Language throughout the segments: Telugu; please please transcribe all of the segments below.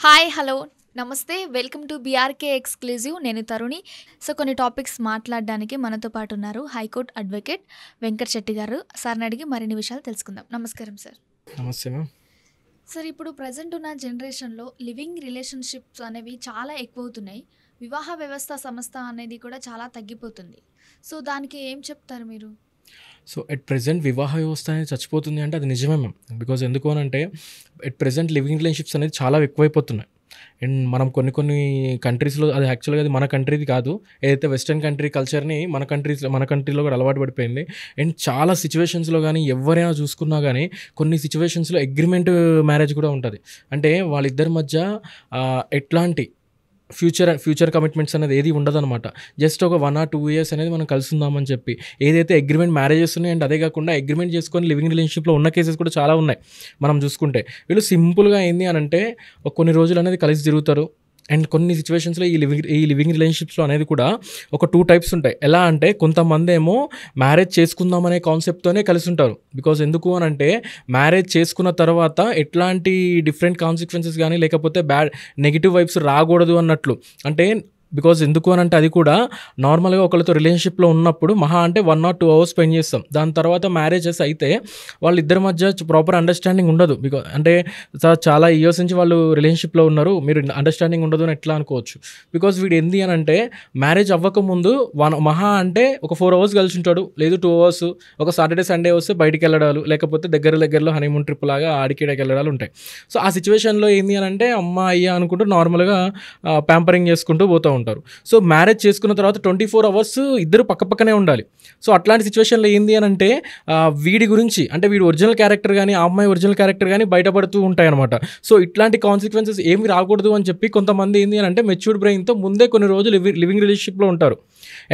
హాయ్ హలో నమస్తే వెల్కమ్ టు బీఆర్కే ఎక్స్క్లూజివ్. నేను తరుణి. సో కొన్ని టాపిక్స్ మాట్లాడడానికి మనతో పాటు ఉన్నారు హైకోర్టు అడ్వకేట్ వెంకట్ శెట్టి గారు. సార్ని అడిగి మరిన్ని విషయాలు తెలుసుకుందాం. నమస్కారం సార్. నమస్తే మ్యామ్. సార్, ఇప్పుడు ప్రజెంట్ ఉన్న జనరేషన్లో లివింగ్ రిలేషన్షిప్స్ అనేవి చాలా ఎక్కువ అవుతున్నాయి. వివాహ వ్యవస్థ సంస్థ అనేది కూడా చాలా తగ్గిపోతుంది. సో దానికి ఏం చెప్తారు మీరు? సో ఎట్ ప్రెజెంట్ వివాహ వ్యవస్థ అనేది చచ్చిపోతుంది అంటే అది నిజమే మ్యామ్. బికాజ్ ఎందుకు అని అంటే ఎట్ ప్రెజెంట్ లివింగ్ రిలేషన్షిప్స్ అనేది చాలా ఎక్కువైపోతున్నాయి. అండ్ మనం కొన్ని కంట్రీస్లో అది యాక్చువల్గా అది మన కంట్రీది కాదు, ఏదైతే వెస్ట్రన్ కంట్రీ కల్చర్ని మన కంట్రీలో కూడా అలవాటు పడిపోయింది. అండ్ చాలా సిచ్యువేషన్స్లో కానీ ఎవరైనా చూసుకున్నా కానీ కొన్ని సిచ్యువేషన్స్లో అగ్రిమెంట్ మ్యారేజ్ కూడా ఉంటుంది. అంటే వాళ్ళిద్దరి మధ్య ఎట్లాంటి ఫ్యూచర్ కమిట్మెంట్స్ అనేది ఏది ఉండదన్నమాట. జస్ట్ ఒక 1 or 2 years అనేది మనం కలిసి ఉందామని చెప్పి ఏదైతే అగ్రిమెంట్ మ్యారేజెస్ ఉన్నాయి. అండ్ అదే కాకుండా అగ్రిమెంట్ చేసుకొని లివింగ్ రిలేషన్షిప్లో ఉన్న కేసెస్ కూడా చాలా ఉన్నాయి. మనం చూసుకుంటే వీళ్ళు సింపుల్గా ఏంది అని అంటే కొన్ని రోజులు అనేది కలిసి తిరుగుతారు. అండ్ కొన్ని సిచ్యువేషన్స్లో ఈ లివింగ్ రిలేషన్షిప్స్లో అనేది కూడా ఒక 2 types ఉంటాయి. ఎలా అంటే కొంతమంది ఏమో మ్యారేజ్ చేసుకుందామనే కాన్సెప్ట్తోనే కలిసి ఉంటారు. బికాజ్ ఎందుకు అని అంటే మ్యారేజ్ చేసుకున్న తర్వాత ఎట్లాంటి డిఫరెంట్ కాన్సిక్వెన్సెస్ కానీ లేకపోతే నెగిటివ్ వైబ్స్ రాకూడదు అన్నట్లు. అంటే బికాజ్ ఎందుకు అని అంటే అది కూడా నార్మల్గా ఒకరితో రిలేషన్షిప్లో ఉన్నప్పుడు మహా అంటే 1 or 2 hours స్పెండ్ చేస్తాం. దాని తర్వాత మ్యారేజెస్ అయితే వాళ్ళిద్దరి మధ్య ప్రాపర్ అండర్స్టాండింగ్ ఉండదు. బికాజ్ అంటే చాలా ఇయర్స్ నుంచి వాళ్ళు రిలేషన్షిప్లో ఉన్నారు, మీరు అండర్స్టాండింగ్ ఉండదు అని ఎట్లా అనుకోవచ్చు. బికాజ్ వీడు ఏంది అని అంటే మ్యారేజ్ అవ్వకముందు మహా అంటే ఒక 4 hours కలిసి ఉంటాడు, లేదు 2 hours ఒక సాటర్డే సండే వస్తే బయటికి వెళ్ళడాలు, లేకపోతే దగ్గరలో హనీమూన్ ట్రిప్ లాగా ఆడికిడకి వెళ్ళడాలు ఉంటాయి. సో ఆ సిచ్యువేషన్లో ఏంది అని అంటే అమ్మ అయ్యా అనుకుంటూ నార్మల్గా ప్యాంపరింగ్ చేసుకుంటూ పోతూ ఉంటారు. సో మ్యారేజ్ చేసుకున్న తర్వాత 24 hours ఇద్దరు పక్కపక్కనే ఉండాలి. సో అట్లాంటి సిచ్యువేషన్లో ఏంది అని అంటే వీడి గురించి అంటే వీడి ఒరిజినల్ క్యారెక్టర్ కానీ ఆ అమ్మాయి ఒరిజినల్ క్యారెక్టర్ కానీ బయటపడుతూ ఉంటాయి అనమాట. సో ఇట్లాంటి కాన్సిక్వెన్సెస్ ఏమి రాకూడదు అని చెప్పి కొంతమంది ఏంది అని అంటే మెచ్యూర్డ్ బ్రెయిన్తో ముందే కొన్ని రోజులు లివింగ్ రిలేషన్షిప్లో ఉంటారు.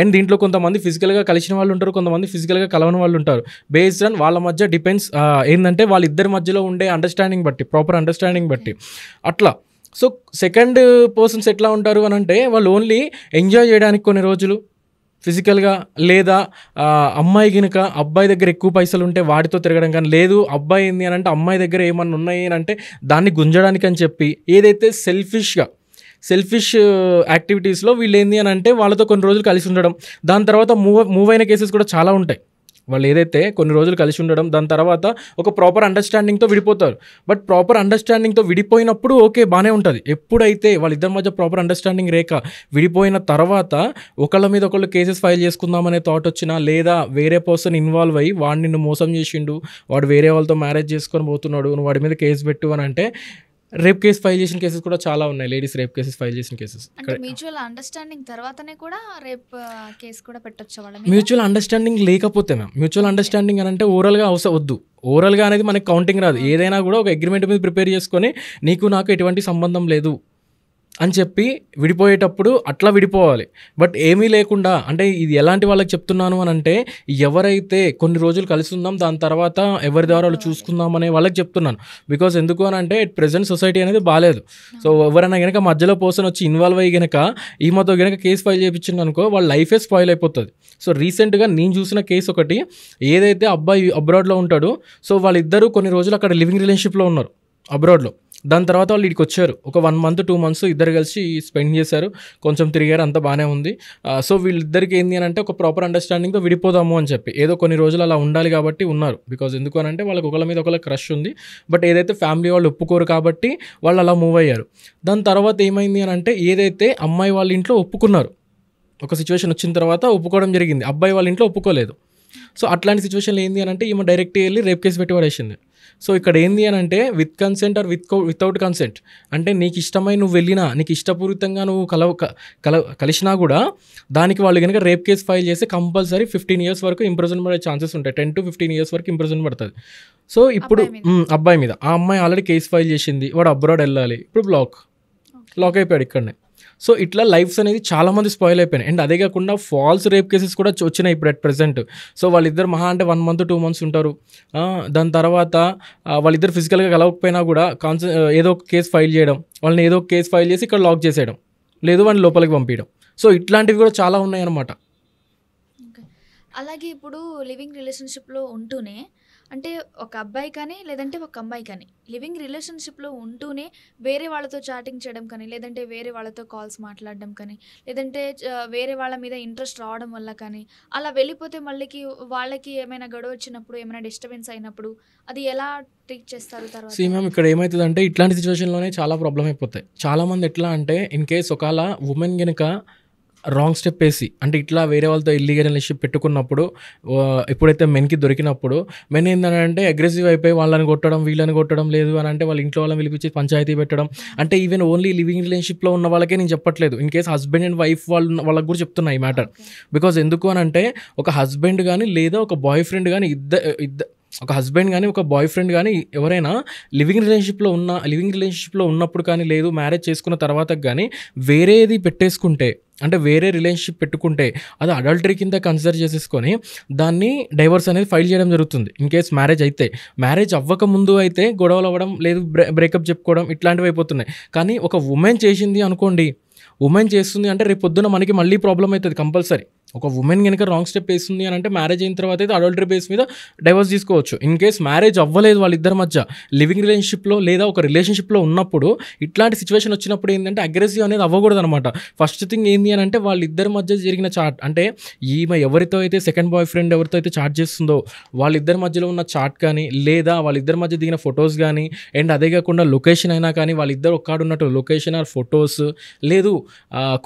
అండ్ దీంట్లో కొంతమంది ఫిజికల్గా కలిసిన వాళ్ళు ఉంటారు, కొంతమంది ఫిజికల్గా కలవని వాళ్ళు ఉంటారు. బేస్డ్ ఆన్ వాళ్ళ మధ్య డిపెండ్స్ ఏంటంటే వాళ్ళిద్దరి మధ్యలో ఉండే అండర్స్టాండింగ్ బట్టి, ప్రాపర్ అండర్స్టాండింగ్ బట్టి అట్లా. సో సెకండ్ పర్సన్స్ ఎట్లా ఉంటారు అని అంటే వాళ్ళు ఓన్లీ ఎంజాయ్ చేయడానికి కొన్ని రోజులు ఫిజికల్గా, లేదా అమ్మాయి కనుక అబ్బాయి దగ్గర ఎక్కువ పైసలు ఉంటే వాటితో తిరగడం కానీ, లేదు అబ్బాయి ఏంది అని అంటే అమ్మాయి దగ్గర ఏమన్నా ఉన్నాయి అని అంటే దాన్ని గుంజడానికి అని చెప్పి ఏదైతే సెల్ఫిష్ యాక్టివిటీస్లో వీళ్ళు ఏంది అని అంటే వాళ్ళతో కొన్ని రోజులు కలిసి ఉండడం, దాని తర్వాత మూవ్ అయిన కేసెస్ కూడా చాలా ఉంటాయి. వాళ్ళు ఏదైతే కొన్ని రోజులు కలిసి ఉండడం, దాని తర్వాత ఒక ప్రాపర్ అండర్స్టాండింగ్తో విడిపోతారు. బట్ ప్రాపర్ అండర్స్టాండింగ్తో విడిపోయినప్పుడు ఓకే బాగానే ఉంటుంది. ఎప్పుడైతే వాళ్ళిద్దరి మధ్య ప్రాపర్ అండర్స్టాండింగ్ రేక విడిపోయిన తర్వాత ఒకళ్ళ మీద ఒకళ్ళు కేసెస్ ఫైల్ చేసుకుందామనే థాట్ వచ్చినా, లేదా వేరే పర్సన్ ఇన్వాల్వ్ అయ్యి వాడు నిన్ను మోసం చేసిండు, వాడు వేరే వాళ్ళతో మ్యారేజ్ చేసుకొని పోతున్నాడు, నువ్వు వాడి మీద కేసు పెట్టు అని అంటే రేప్ కేసు ఫైల్ చేసిన కేసెస్ కూడా చాలా ఉన్నాయి. లేడీస్ రేప్ కేసెస్ ఫైల్ చేసిన కేసెస్. అంటే మ్యూచువల్ అండర్స్టాండింగ్ తర్వాతనే కూడా రేప్ కేసు కూడా పెట్టొచ్చు వాళ్ళ మీద? మ్యూచువల్ అండర్స్టాండింగ్ లేకపోతే మ్యామ్, మ్యూచువల్ అండర్స్టాండింగ్ అని అంటే ఓవరాల్గా వద్దు. ఓవరాల్గా అనేది మనకి కౌంటింగ్ రాదు. ఏదైనా కూడా ఒక అగ్రిమెంట్ మీద ప్రిపేర్ చేసుకొని నీకు నాకు ఎటువంటి సంబంధం లేదు అని చెప్పి విడిపోయేటప్పుడు అట్లా విడిపోవాలి. బట్ ఏమీ లేకుండా అంటే ఇది ఎలాంటి వాళ్ళకి చెప్తున్నాను అని అంటే ఎవరైతే కొన్ని రోజులు కలిసి ఉందాం దాని తర్వాత ఎవరి ద్వారా వాళ్ళు చూసుకుందాం అనే వాళ్ళకి చెప్తున్నాను. బికాజ్ ఎందుకు అని అంటే ప్రెజెంట్ సొసైటీ అనేది బాగాలేదు. సో ఎవరైనా కనుక మధ్యలో పర్సన్ వచ్చి ఇన్వాల్వ్ అయ్యి కనుక ఈమెతో కనుక కేసు ఫైల్ చేయించింది అనుకో వాళ్ళ లైఫే స్పాయిల్ అయిపోతుంది. సో రీసెంట్గా నేను చూసిన కేసు ఒకటి, ఏదైతే అబ్బాయి అబ్రాడ్లో ఉంటాడో సో వాళ్ళిద్దరూ కొన్ని రోజులు అక్కడ లివింగ్ రిలేషన్షిప్లో ఉన్నారు అబ్రాడ్లో. దాని తర్వాత వాళ్ళు ఇక్కడికి వచ్చారు. ఒక 1 month 2 months ఇద్దరు కలిసి స్పెండ్ చేశారు, కొంచెం తిరిగారు, అంతా బాగానే ఉంది. సో వీళ్ళిద్దరికి ఏంది అని అంటే ఒక ప్రాపర్ అండర్స్టాండింగ్తో విడిపోదాము అని చెప్పి ఏదో కొన్ని రోజులు అలా ఉండాలి కాబట్టి ఉన్నారు. బికాజ్ ఎందుకు అని అంటే వాళ్ళకి ఒకళ్ళ మీద ఒకళ్ళ క్రష్ ఉంది. బట్ ఏదైతే ఫ్యామిలీ వాళ్ళు ఒప్పుకోరు కాబట్టి వాళ్ళు అలా మూవ్ అయ్యారు. దాని తర్వాత ఏమైంది అని అంటే ఏదైతే అమ్మాయి వాళ్ళ ఇంట్లో ఒప్పుకున్నారు, ఒక సిచ్యువేషన్ వచ్చిన తర్వాత ఒప్పుకోవడం జరిగింది, అబ్బాయి వాళ్ళ ఇంట్లో ఒప్పుకోలేదు. సో అట్లాంటి సిచ్యువేషన్లో ఏంది అని అంటే ఈమె డైరెక్ట్గా వెళ్ళి రేప్ కేసు పెట్టి పడేసింది. సో ఇక్కడ ఏంది అని అంటే with consent are without consent అంటే నీకు ఇష్టమై నువ్వు వెళ్ళినా, నీకు ఇష్టపూరితంగా నువ్వు కలిసినా కూడా దానికి వాళ్ళు కనుక రేప్ కేసు ఫైల్ చేస్తే కంపల్సరీ 15 years వరకు ఇంప్రిజన్ పడే ఛాన్సెస్ ఉంటాయి. 10 to 15 years వరకు ఇంప్రిజన్ పడుతుంది. సో ఇప్పుడు అబ్బాయి మీద ఆ అమ్మాయి ఆల్రెడీ కేసు ఫైల్ చేసింది, వాడు అబ్రాడ్ వెళ్ళాలి, ఇప్పుడు లాక్ అయిపోయాడు ఇక్కడనే. సో ఇట్లా లైఫ్స్ అనేది చాలామంది స్పాయిల్ అయిపోయినాయి. అండ్ అదే కాకుండా ఫాల్స్ రేప్ కేసెస్ కూడా వచ్చినాయి ఇప్పుడు అట్ ప్రెసెంట్. సో వాళ్ళిద్దరు మహా అంటే 1 month 2 months ఉంటారు. దాని తర్వాత వాళ్ళిద్దరు ఫిజికల్గా కలవకపోయినా కూడా ఏదో ఒక కేసు ఫైల్ చేయడం, వాళ్ళని ఏదో ఒక కేసు ఫైల్ చేసి ఇక్కడ లాక్ చేసేయడం, లేదు వాళ్ళని లోపలికి పంపించడం. సో ఇట్లాంటివి కూడా చాలా ఉన్నాయన్నమాట. అలాగే ఇప్పుడు లివింగ్ రిలేషన్షిప్లో ఉంటూనే అంటే ఒక అబ్బాయి కానీ లేదంటే ఒక అమ్మాయి కానీ లివింగ్ రిలేషన్షిప్లో ఉంటూనే వేరే వాళ్ళతో చాటింగ్ చేయడం కానీ లేదంటే వేరే వాళ్ళతో కాల్స్ మాట్లాడడం కానీ లేదంటే వేరే వాళ్ళ మీద ఇంట్రెస్ట్ రావడం వల్ల కానీ అలా వెళ్ళిపోతే మళ్ళీకి వాళ్ళకి ఏమైనా గొడవ వచ్చినప్పుడు ఏమైనా డిస్టర్బెన్స్ అయినప్పుడు అది ఎలా ట్రీట్ చేస్తారు తర్వాత? మ్యామ్ ఇక్కడ ఏమవుతుందంటే ఇట్లాంటి సిచ్యువేషన్లోనే చాలా ప్రాబ్లం అయిపోతాయి. చాలామంది ఎట్లా అంటే ఇన్ కేస్ ఒకవేళ ఉమెన్ కనుక రాంగ్ స్టెప్ వేసి అంటే ఇట్లా వేరే వాళ్ళతో ఇల్లీగల్ రిలేషన్షిప్ పెట్టుకున్నప్పుడు ఎప్పుడైతే మెన్కి దొరికినప్పుడు మెన్ ఏంటంటే అగ్రెసివ్ అయిపోయి వాళ్ళని కొట్టడం వీళ్ళని కొట్టడం లేదు అని అంటే వాళ్ళ ఇంట్లో వాళ్ళని పిలిపించి పంచాయతీ పెట్టడం. అంటే ఈవెన్ ఓన్లీ లివింగ్ రిలేషన్షిప్లో ఉన్న వాళ్ళకే నేను చెప్పట్లేదు, in case husband and wife వాళ్ళకి కూడా చెప్తున్నా ఈ మ్యాటర్. బికాజ్ ఎందుకు అని అంటే ఒక హస్బెండ్ కానీ లేదా ఒక బాయ్ ఫ్రెండ్ కానీ ఒక హస్బెండ్ కానీ ఒక బాయ్ ఫ్రెండ్ కానీ ఎవరైనా లివింగ్ రిలేషన్షిప్లో ఉన్నప్పుడు కానీ లేదు మ్యారేజ్ చేసుకున్న తర్వాత కానీ వేరేది పెట్టేసుకుంటే అంటే వేరే రిలేషన్షిప్ పెట్టుకుంటే అది అడల్టరీ కింద కన్సిడర్ చేసేసుకొని దాన్ని డైవర్స్ అనేది ఫైల్ చేయడం జరుగుతుంది. ఇన్ కేస్ మ్యారేజ్ అయితే, మ్యారేజ్ అవ్వక ముందు అయితే గొడవలు అవ్వడం లేదు బ్రేకప్ చెప్పుకోవడం ఇట్లాంటివి అయిపోతున్నాయి. కానీ ఒక ఉమెన్ చేసింది అనుకోండి, ఉమెన్ చేస్తుంది అంటే రేపు పొద్దున మనకి మళ్ళీ ప్రాబ్లం అవుతుంది కంపల్సరీ. ఒక ఉమెన్ కనుక రాంగ్ స్టెప్ వేస్తుంది అని అంటే మ్యారేజ్ అయిన తర్వాత అయితే అడల్టరీ బేస్ మీద డైవర్స్ తీసుకోవచ్చు. ఇన్ కేస్ మ్యారేజ్ అవ్వలేదు వాళ్ళిద్దరి మధ్య లివింగ్ రిలేషన్షిప్లో లేదా ఒక రిలేషన్షిప్లో ఉన్నప్పుడు ఇట్లాంటి సిచ్యువేషన్ వచ్చినప్పుడు ఏంటంటే అగ్రెసివ్ అనేది అవ్వకూడదు అనమాట. ఫస్ట్ థింగ్ ఏంటి అని అంటే వాళ్ళిద్దరి మధ్య జరిగిన చాట్ అంటే ఈమె ఎవరితో అయితే సెకండ్ బాయ్ ఫ్రెండ్ ఎవరితో అయితే చాట్ చేస్తుందో వాళ్ళిద్దరి మధ్యలో ఉన్న చాట్ కానీ లేదా వాళ్ళిద్దరి మధ్య దిగిన ఫొటోస్ కానీ అండ్ అదే కాకుండా లొకేషన్ అయినా కానీ వాళ్ళిద్దరు ఒక్కడున్నట్టు లొకేషన్ ఆర్ ఫొటోస్ లేదు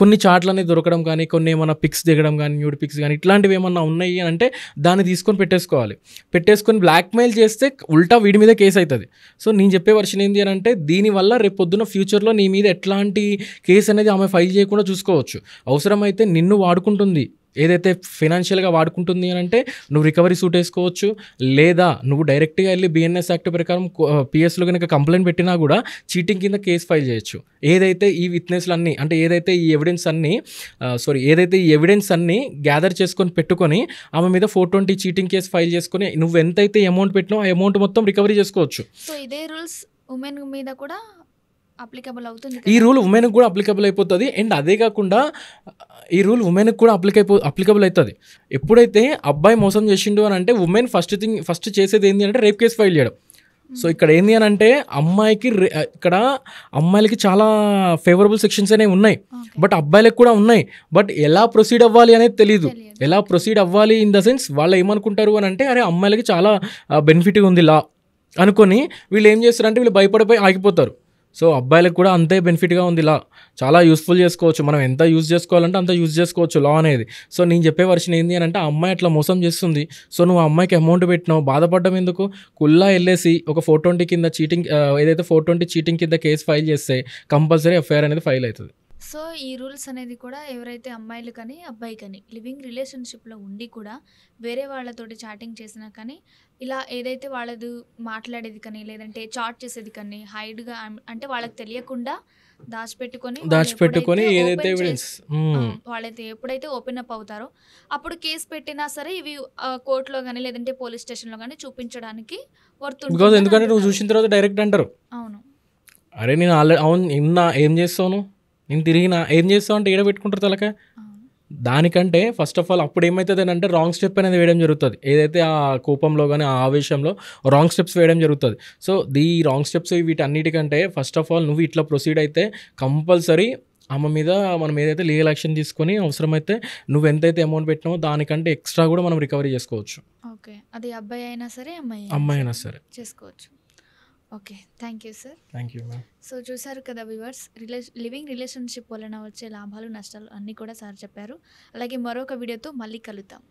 కొన్ని చాట్లు అనేది దొరకడం కానీ కొన్ని ఏమైనా పిక్స్ దిగడం కానీ న్యూడ్ పిక్స్ కానీ ఇట్లాంటివి ఏమన్నా ఉన్నాయి అని అంటే దాన్ని తీసుకొని పెట్టేసుకొని బ్లాక్మెయిల్ చేస్తే ఉల్టా వీడి మీద కేసు అవుతుంది. సో నేను చెప్పే వర్షన్ ఏంటి అని అంటే దీనివల్ల రేపు పొద్దున్న ఫ్యూచర్లో నీ మీద ఎట్లాంటి కేసు అనేది ఆమె ఫైల్ చేయకుండా చూసుకోవచ్చు. అవసరమైతే నిన్ను వాడుకుంటుంది, ఏదైతే ఫైనాన్షియల్గా వాడుకుంటుంది అని అంటే నువ్వు రికవరీ సూట్ వేసుకోవచ్చు, లేదా నువ్వు డైరెక్ట్గా వెళ్ళి బిఎన్ఎస్ యాక్ట్ ప్రకారం పిఎస్లో కనుక కంప్లైంట్ పెట్టినా కూడా చీటింగ్ కింద కేసు ఫైల్ చేయొచ్చు. ఏదైతే ఈ విట్నెస్లు అన్నీ అంటే ఏదైతే ఈ ఎవిడెన్స్ అన్నీ గ్యాదర్ చేసుకొని పెట్టుకొని ఆమె మీద 420 చీటింగ్ కేసు ఫైల్ చేసుకొని నువ్వు ఎంతైతే అమౌంట్ పెట్టినావు ఆ అమౌంట్ మొత్తం రికవరీ చేసుకోవచ్చు. సో ఇదే రూల్స్ ఉమెన్ మీద కూడా అప్లికబుల్ అవుతుంది. ఈ రూల్ ఉమెన్కి కూడా అప్లికబుల్ అయిపోతుంది. అండ్ అదే కాకుండా ఈ రూల్ ఉమెన్కి కూడా అప్లికబుల్ అవుతుంది. ఎప్పుడైతే అబ్బాయి మోసం చేసిండు అని అంటే ఉమెన్ ఫస్ట్ చేసేది ఏంటి అంటే రేప్ కేసు ఫైల్ చేయడం. సో ఇక్కడ ఏంటి అని అంటే ఇక్కడ అమ్మాయిలకి చాలా ఫేవరబుల్ సెక్షన్స్ అనేవి ఉన్నాయి, బట్ అబ్బాయిలకు కూడా ఉన్నాయి. బట్ ఎలా ప్రొసీడ్ అవ్వాలి అనేది తెలియదు. ఎలా ప్రొసీడ్ అవ్వాలి ఇన్ ద సెన్స్ వాళ్ళు ఏమనుకుంటారు అని అంటే అరే అమ్మాయిలకి చాలా బెనిఫిట్గా ఉంది లా అనుకొని వీళ్ళు ఏం చేస్తారంటే వీళ్ళు భయపడిపోయి ఆగిపోతారు. సో అబ్బాయిలకు కూడా అంతే బెనిఫిట్గా ఉంది లా, చాలా యూస్ఫుల్ చేసుకోవచ్చు. మనం ఎంత యూజ్ చేసుకోవాలంటే అంత యూజ్ చేసుకోవచ్చు లా అనేది. సో నేను చెప్పే వర్షన్ ఏంటి అని అంటే ఆ అమ్మాయి అట్లా మోసం చేస్తుంది, సో నువ్వు ఆ అమ్మాయికి అమౌంట్ పెట్టినావు, బాధపడ్డం ఎందుకు? కుల్లా వెళ్ళేసి ఒక 420 కింద చీటింగ్ ఏదైతే 420 చీటింగ్ కింద కేసు ఫైల్ చేస్తే కంపల్సరీ ఎఫ్ఐఆర్ అనేది ఫైల్ అవుతుంది. సో ఈ రూల్స్ అనేది కూడా ఎవరైతే అమ్మాయిలు కానీ అబ్బాయి కానీ లివింగ్ రిలేషన్షిప్లో ఉండి కూడా వేరే వాళ్ళతోటి చాటింగ్ చేసినా కానీ ఇలా ఏదైతే వాళ్ళది మాట్లాడేది కానీ లేదంటే చాట్ చేసేది కానీ హైడ్గా అంటే వాళ్ళకి తెలియకుండా దాచిపెట్టుకొని ఏదైతే ఎవిడెన్స్ వాళ్ళైతే ఎప్పుడైతే ఓపెన్ అప్ అవుతారో అప్పుడు కేసు పెట్టినా సరే ఇవి కోర్టులో కానీ లేదంటే పోలీస్ స్టేషన్లో కానీ చూపించడానికి బికాజ్ ఎందుకంటే నువ్వు చూసిన తర్వాత డైరెక్ట్ అంటారు అవును అరే నేను ఆల్రెడీ అవును నిన్న ఏం చేస్తాను నేను తిరిగినా ఏం చేస్తావు అంటే ఏడ పెట్టుకుంటారు తలక. దానికంటే ఫస్ట్ ఆఫ్ ఆల్ అప్పుడు ఏమవుతుంది అని అంటే రాంగ్ స్టెప్ అనేది వేయడం జరుగుతుంది. ఏదైతే ఆ కోపంలో కానీ ఆ ఆవేశంలో రాంగ్ స్టెప్స్ వేయడం జరుగుతుంది. సో ఈ రాంగ్ స్టెప్స్ వీటన్నిటికంటే ఫస్ట్ ఆఫ్ ఆల్ నువ్వు ఇట్లా ప్రొసీడ్ అయితే కంపల్సరీ ఆమె మీద మనం ఏదైతే లీగల్ యాక్షన్ తీసుకొని అవసరమైతే నువ్వు ఎంతైతే అమౌంట్ పెట్టినావో దానికంటే ఎక్స్ట్రా కూడా మనం రికవరీ చేసుకోవచ్చు. ఓకే, అది అబ్బాయి అయినా సరే అమ్మాయి అయినా సరే చేసుకోవచ్చు. Okay, thank you sir. Thank you ma'am. So చూసారు కదా వ్యూవర్స్, లివింగ్ రిలేషన్షిప్ వలన వచ్చే లాభాలు నష్టాలు అన్నీ కూడా సార్ చెప్పారు. అలాగే మరొక వీడియోతో మళ్ళీ కలుద్దాం.